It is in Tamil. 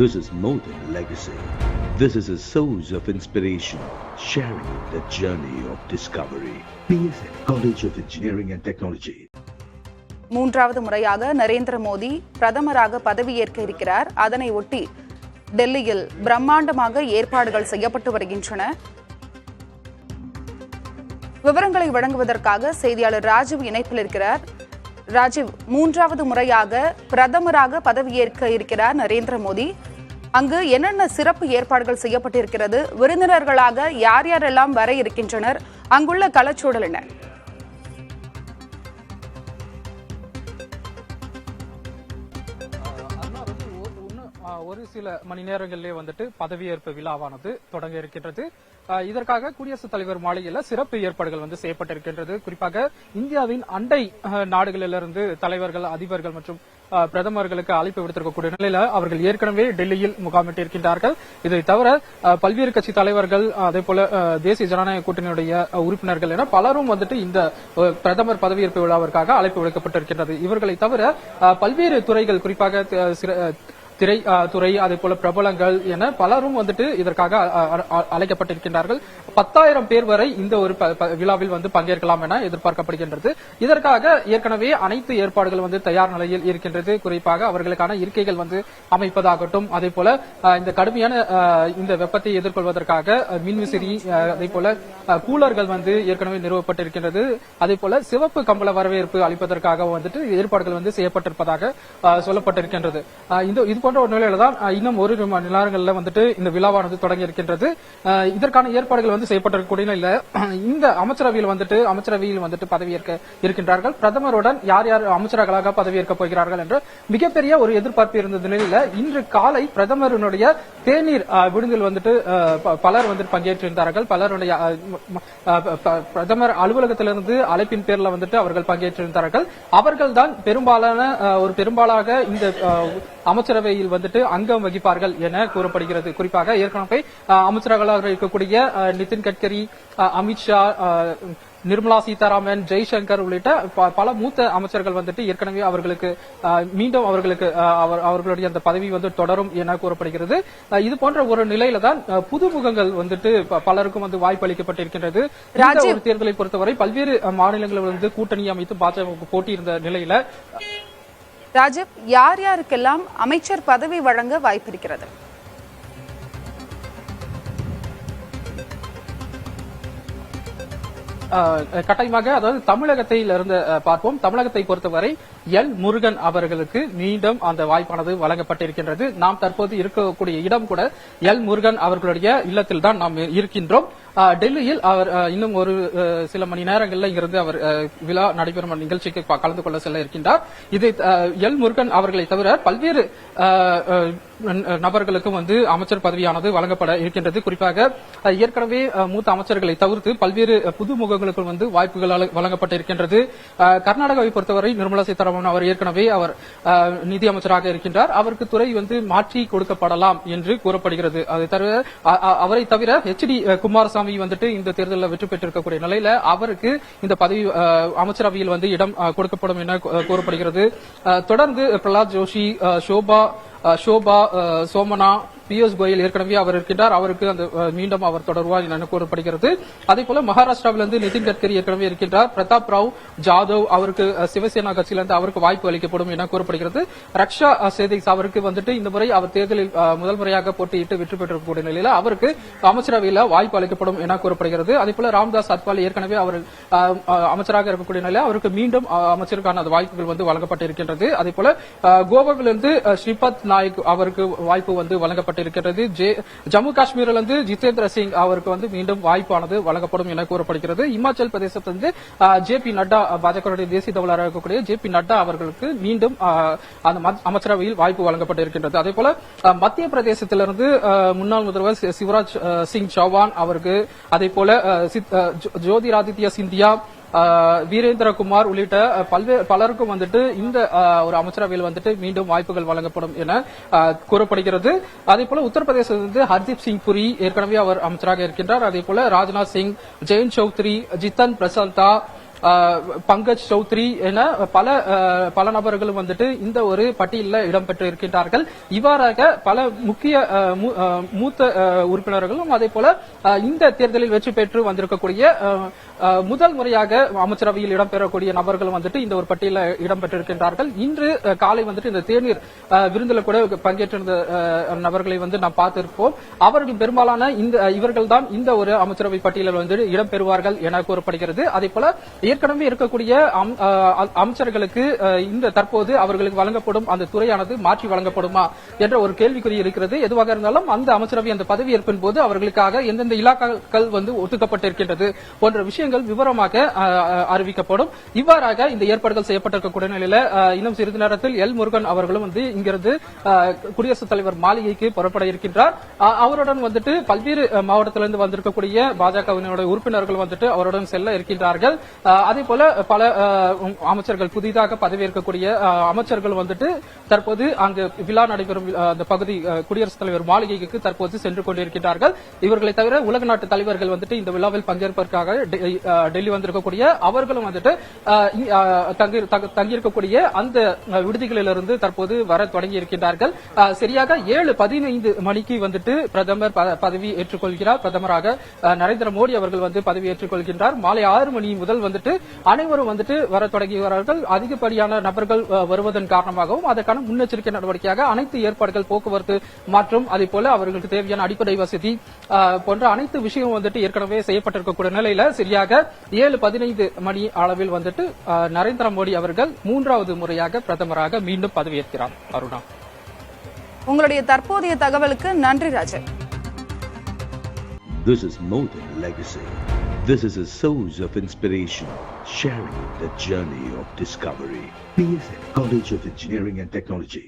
This is more than legacy. This is a source of inspiration, sharing the journey of discovery. PSN College of Engineering and Technology. மூன்றாவது முறையாக நரேந்திர மோடி பிரதமராக பதவியேற்க இருக்கிறார். அதனை ஒட்டி டெல்லியில் பிரம்மாண்டமாக ஏற்பாடுகள் செய்யப்பட்டு வருகின்றன. விவரங்களை வழங்குவதற்காக செய்தியாளர் ராஜீவ் இணைப்பில் இருக்கிறார். ராஜீவ், மூன்றாவது முறையாக பிரதமராக பதவியேற்க இருக்கிறார் நரேந்திர மோடி. அங்கு என்னென்ன சிறப்பு ஏற்பாடுகள் செய்யப்பட்டிருக்கிறது? விருந்தினர்களாக யார் யாரெல்லாம் வர இருக்கின்றனர்? அங்குள்ள களச்சூழல் என்ன? ஒரு சில மணி நேரங்களிலே வந்துட்டு பதவியேற்பு விழாவானது தொடங்க இருக்கின்றது. இதற்காக குடியரசுத் தலைவர் மாளிகையில் சிறப்பு ஏற்பாடுகள் வந்து செய்யப்பட்டிருக்கின்றது. குறிப்பாக இந்தியாவின் அண்டை நாடுகளிலிருந்து தலைவர்கள், அதிபர்கள் மற்றும் பிரதமர்களுக்கு அழைப்பு விடுத்திருக்கக்கூடிய நிலையில அவர்கள் ஏற்கனவே டெல்லியில் முகாமிட்டிருக்கின்றார்கள். இதை தவிர பல்வேறு கட்சி தலைவர்கள், அதே போல தேசிய ஜனநாயக கூட்டணியுடைய உறுப்பினர்கள் என பலரும் வந்துட்டு இந்த பிரதமர் பதவியேற்பு விழாவிற்காக அழைப்பு விடுக்கப்பட்டிருக்கின்றது. இவர்களை தவிர பல்வேறு துறைகள், குறிப்பாக திரைத்துறை, அதே போல பிரபலங்கள் என பலரும் வந்துட்டு இதற்காக அழைக்கப்பட்டிருக்கின்றார்கள். 10,000 பேர் வரை இந்த ஒரு விழாவில் வந்து பங்கேற்கலாம் என எதிர்பார்க்கப்படுகின்றது. இதற்காக ஏற்கனவே அனைத்து ஏற்பாடுகள் வந்து தயார் நிலையில் இருக்கின்றது. குறிப்பாக அவர்களுக்கான இருக்கைகள் வந்து அமைப்பதாகட்டும், அதே போல இந்த கடுமையான இந்த வெப்பத்தை எதிர்கொள்வதற்காக மின்விசிறி, அதே போல கூலர்கள் வந்து ஏற்கனவே நிறுவப்பட்டிருக்கின்றது. அதே போல சிவப்பு கம்பள வரவேற்பு அளிப்பதற்காக வந்துட்டு ஏற்பாடுகள் வந்து செய்யப்பட்டிருப்பதாக சொல்லப்பட்டிருக்கின்றது. இது போன்ற ஒரு நிலையில தான் இன்னும் ஒரு மணி நேரங்களில் வந்துட்டு இந்த விழாவானது தொடங்கி இருக்கின்றது. இதற்கான ஏற்பாடுகள் வந்து செய்யப்பட்டிருக்கக்கூடிய நிலையில இந்த அமைச்சரவையில் வந்துட்டு பதவியேற்க இருக்கின்றார்கள். பிரதமருடன் யார் யார் அமைச்சர்களாக பதவியேற்க போகிறார்கள் என்ற மிகப்பெரிய ஒரு எதிர்பார்ப்பு இருந்த நிலையில இன்று காலை பிரதமருடைய தேநீர் விருந்தில் வந்துட்டு பலர் வந்துட்டு பங்கேற்றிருந்தார்கள். பலருடைய பிரதமர் அலுவலகத்திலிருந்து அழைப்பின் பேர்ல வந்துட்டு அவர்கள் பங்கேற்றிருந்தார்கள். அவர்கள் தான் பெரும்பாலாக இந்த அமைச்சரவையில் வந்துட்டு அங்கம் வகிப்பார்கள் என கூறப்படுகிறது. குறிப்பாக ஏற்கனவே அமைச்சர்களாக இருக்கக்கூடிய நிதின் கட்கரி, அமித்ஷா, நிர்மலா சீதாராமன், ஜெய்சங்கர் உள்ளிட்ட பல மூத்த அமைச்சர்கள் வந்துட்டு ஏற்கனவே மீண்டும் அவர்களுடைய அந்த பதவி வந்து தொடரும் என கூறப்படுகிறது. இது போன்ற ஒரு நிலையில தான் புதுமுகங்கள் வந்துட்டு பலருக்கும் வந்து வாய்ப்பு அளிக்கப்பட்டிருக்கின்றது. ஒரு தேர்தலை பொறுத்தவரை பல்வேறு மாநிலங்களில் வந்து கூட்டணி அமைத்து பாஜக போட்டியிருந்த நிலையில ராஜீவ், யார் யாருக்கெல்லாம் அமைச்சர் பதவி வழங்க வாய்ப்பிருக்கிறது? கட்டாயமாக, அதாவது தமிழகத்தில் இருந்து பார்ப்போம். தமிழகத்தை பொறுத்தவரை எல் முருகன் அவர்களுக்கு மீண்டும் அந்த வாய்ப்பானது வழங்கப்பட்டிருக்கின்றது. நாம் தற்போது இருக்கக்கூடிய இடம் கூட எல் முருகன் அவர்களுடைய இல்லத்தில் தான் நாம் இருக்கின்றோம். டெல்லியில் அவர் இன்னும் ஒரு சில மணி நேரங்களில் இங்கிருந்து அவர் விழா நடைபெறும் நிகழ்ச்சிக்கு கலந்து கொள்ள செல்ல இருக்கின்றார். இது எல் முருகன் அவர்களை தவிர பல்வேறு நபர்களுக்கும் வந்து அமைச்சர் பதவியானது வழங்கப்பட இருக்கின்றது. குறிப்பாக ஏற்கனவே மூத்த அமைச்சர்களை தவிர்த்து பல்வேறு புதுமுகங்களுக்கு வந்து வாய்ப்புகள் வழங்கப்பட்டிருக்கின்றது. கர்நாடகாவை பொறுத்தவரை நிர்மலா சீதாராமன் அவர் ஏற்கனவே நிதி அமைச்சராக இருக்கின்றார். அவருக்கு துறை வந்து மாற்றி கொடுக்கப்படலாம் என்று கூறப்படுகிறது. அவரை தவிர HD குமாரசாமி வந்துட்டு இந்த தேர்தலில் வெற்றி பெற்றிருக்கக்கூடிய நிலையில அவருக்கு இந்த பதவி அமைச்சரவையில் வந்து இடம் கொடுக்கப்படும் என கூறப்படுகிறது. தொடர்ந்து பிரகலாத் ஜோஷி, சோபா சோமனா, பியூஷ் கோயல் ஏற்கனவே அவர் இருக்கின்றார். அவருக்கு அந்த மீண்டும் அவர் தொடர்வார் என கூறப்படுகிறது. அதே போல மகாராஷ்டிராவிலிருந்து நிதின் கட்கரி ஏற்கனவே இருக்கின்றார். பிரதாப் ராவ் ஜாதவ் அவருக்கு சிவசேனா கட்சியிலிருந்து அவருக்கு வாய்ப்பு அளிக்கப்படும் என கூறப்படுகிறது. ரக்ஷா சேதிக்ஸ் அவருக்கு வந்துட்டு இந்த முறை அவர் தேர்தலில் முதல் முறையாக போட்டியிட்டு வெற்றி பெற்றிருக்கக்கூடிய நிலையில அவருக்கு அமைச்சரவையில் வாய்ப்பு அளிக்கப்படும் என கூறப்படுகிறது. அதே போல ராம்தாஸ் அத்வாலே ஏற்கனவே அவர் அமைச்சராக இருக்கக்கூடிய நிலையில் அவருக்கு மீண்டும் அமைச்சருக்கான வாய்ப்புகள் வந்து வழங்கப்பட்டிருக்கின்றது. அதே போல கோவாவிலிருந்து ஸ்ரீபத் நாயக் அவருக்கு வாய்ப்பு வந்து வழங்கப்பட்டிருக்கிறது. ஜம்மு காஷ்மீரிலிருந்து ஜிதேந்திர சிங் அவருக்கு வந்து மீண்டும் வாய்ப்பானது வழங்கப்படும் என கூறப்படுகிறது. இமாச்சல் பிரதேசத்திலிருந்து JP நட்டா, பாஜகவுடைய தேசிய தலைவராக இருக்கக்கூடிய JP நட்டா அவர்களுக்கு மீண்டும் அந்த அமைச்சரவையில் வாய்ப்பு வழங்கப்பட்டிருக்கின்றது. அதே போல மத்திய பிரதேசத்திலிருந்து முன்னாள் முதல்வர் சிவராஜ் சிங் சௌஹான் அவருக்கு, அதே போல ஜோதிராதித்ய சிந்தியா, வீரேந்திரகுமார் உள்ளிட்ட பலருக்கும் வந்துட்டு இந்த ஒரு அமைச்சரவையில் வந்துட்டு மீண்டும் வாய்ப்புகள் வழங்கப்படும் என கூறப்படுகிறது. அதே போல உத்தரப்பிரதேசத்திலிருந்து ஹர்தீப் சிங் புரி ஏற்கனவே அவர் அமைச்சராக இருக்கின்றார். அதே போல ராஜ்நாத் சிங், ஜெயந்த் சௌத்ரி, ஜித்தன் பிரசாந்தா, பங்கஜ் சௌத்ரி என பல நபர்களும் வந்துட்டு இந்த ஒரு பட்டியலில் இடம்பெற்று இருக்கின்றார்கள். இவ்வாறாக பல முக்கிய மூத்த உறுப்பினர்களும் அதே போல இந்த தேர்தலில் வெற்றி பெற்று வந்திருக்கக்கூடிய முதல் முறையாக அமைச்சரவையில் இடம்பெறக்கூடிய நபர்களும் வந்துட்டு இந்த ஒரு பட்டியலில் இடம்பெற்றிருக்கின்றார்கள். இன்று காலை வந்துட்டு இந்த தேநீர் விருந்தில் கூட பங்கேற்றிருந்த நபர்களை வந்து நாம் பார்த்திருப்போம். அவர்கள் பெரும்பாலான இவர்கள் தான் இந்த ஒரு அமைச்சரவை பட்டியலில் வந்து இடம்பெறுவார்கள் என கூறப்படுகிறது. அதே போல ஏற்கனவே இருக்கக்கூடிய அமைச்சர்களுக்கு இந்த தற்போது அவர்களுக்கு வழங்கப்படும் அந்த துறையானது மாற்றி வழங்கப்படுமா என்ற ஒரு கேள்விக்குறி இருக்கிறது. எதுவாக இருந்தாலும் அந்த அமைச்சரவை அந்த பதவியேற்பின் போது அவர்களுக்காக எந்தெந்த இலாக்காக்கள் வந்து ஒதுக்கப்பட்டிருக்கின்றது போன்ற விஷயங்கள் விவரமாக அறிவிக்கப்படும். இவ்வாறாக இந்த ஏற்பாடுகள் செய்யப்பட்டிருக்கக்கூடிய நிலையில இன்னும் சிறிது நேரத்தில் எல் முருகன் அவர்களும் வந்து இங்கிருந்து குடியரசுத் தலைவர் மாளிகைக்கு புறப்பட இருக்கின்றார். அவருடன் வந்துட்டு பல்வேறு மாவட்டத்திலிருந்து வந்திருக்கக்கூடிய பாஜகவினுடைய உறுப்பினர்கள் வந்துட்டு அவருடன் செல்ல இருக்கின்றார்கள். அதே போல பல அமைச்சர்கள் புதிதாக பதவியேற்கக்கூடிய அமைச்சர்கள் வந்துட்டு தற்போது அங்கு விழா நடைபெறும் அந்த பகுதி குடியரசுத் தலைவர் மாளிகைக்கு தற்போது சென்று கொண்டிருக்கிறார்கள். இவர்களை தவிர உலக நாட்டு தலைவர்கள் வந்துட்டு இந்த விழாவில் பங்கேற்பதற்காக டெல்லி வந்திருக்கக்கூடிய அவர்களும் வந்துட்டு தங்கியிருக்கக்கூடிய அந்த விடுதிகளிலிருந்து தற்போது வர தொடங்கி இருக்கின்றார்கள். சரியாக 7:15 மணிக்கு வந்துட்டு பிரதமர் பதவி ஏற்றுக்கொள்கிறார். பிரதமராக நரேந்திர மோடி அவர்கள் வந்து பதவி ஏற்றுக்கொள்கின்றார். மாலை 6 மணி முதல் வந்துட்டு அனைவரும் வந்துட்டு வர தொடங்குகிறார்கள். அதிகப்படியான நபர்கள் வருவதன் காரணமாகவும் அதற்கான முன்னெச்சரிக்கை நடவடிக்கையாக அனைத்து ஏற்பாடுகள் போக்குவரத்து மற்றும் அதே போல அவர்களுக்கு தேவையான அடிப்படை வசதி போன்ற அனைத்து விஷயமும் வந்துட்டு ஏற்கனவே செய்யப்பட்டிருக்கக்கூடிய நிலையில சரியாக 7:15 மணி அளவில் வந்துட்டு நரேந்திர மோடி அவர்கள் 3வது முறையாக பிரதமராக மீண்டும் பதவியேற்கிறார். அருணா, உங்களுடைய தற்போதைய தகவலுக்கு நன்றி Rajan. This is more than a legacy. This is a source of inspiration, sharing the journey of discovery. PSN College of Engineering and Technology.